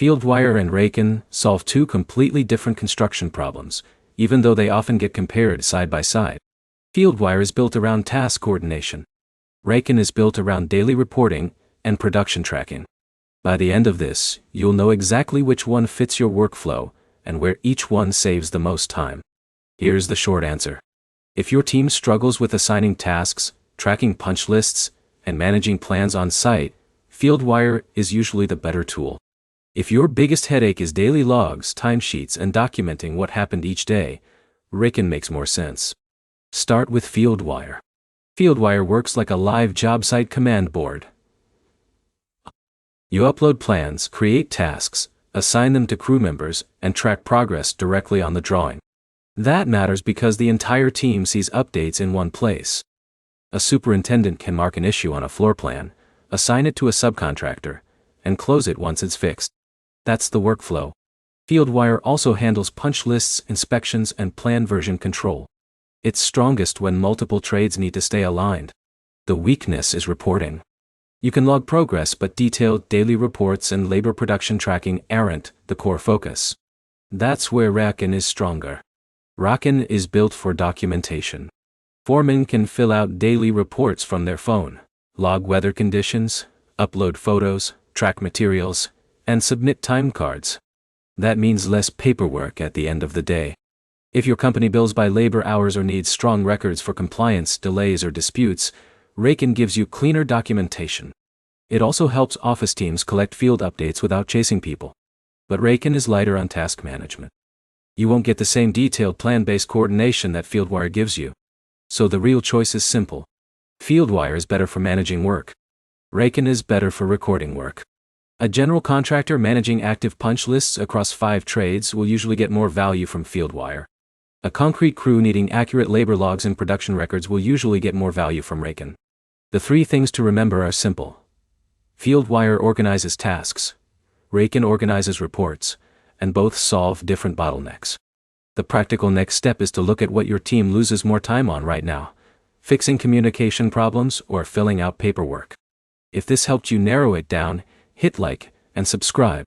Fieldwire and Raken solve two completely different construction problems, even though they often get compared side by side. Fieldwire is built around task coordination. Raken is built around daily reporting and production tracking. By the end of this, you'll know exactly which one fits your workflow and where each one saves the most time. Here's the short answer. If your team struggles with assigning tasks, tracking punch lists, and managing plans on site, Fieldwire is usually the better tool. If your biggest headache is daily logs, timesheets, and documenting what happened each day, Raken makes more sense. Start with Fieldwire. Fieldwire works like a live job site command board. You upload plans, create tasks, assign them to crew members, and track progress directly on the drawing. That matters because the entire team sees updates in one place. A superintendent can mark an issue on a floor plan, assign it to a subcontractor, and close it once it's fixed. That's the workflow. Fieldwire also handles punch lists, inspections, and plan version control. It's strongest when multiple trades need to stay aligned. The weakness is reporting. You can log progress, but detailed daily reports and labor production tracking aren't the core focus. That's where Raken is stronger. Raken is built for documentation. Foremen can fill out daily reports from their phone, log weather conditions, upload photos, track materials, and submit time cards. That means less paperwork at the end of the day. If your company bills by labor hours or needs strong records for compliance, delays, or disputes, Raken gives you cleaner documentation. It also helps office teams collect field updates without chasing people. But Raken is lighter on task management. You won't get the same detailed plan-based coordination that Fieldwire gives you. So the real choice is simple. Fieldwire is better for managing work. Raken is better for recording work. A general contractor managing active punch lists across 5 trades will usually get more value from Fieldwire. A concrete crew needing accurate labor logs and production records will usually get more value from Raken. The 3 things to remember are simple. Fieldwire organizes tasks. Raken organizes reports, and both solve different bottlenecks. The practical next step is to look at what your team loses more time on right now, fixing communication problems or filling out paperwork. If this helped you narrow it down, hit like and subscribe.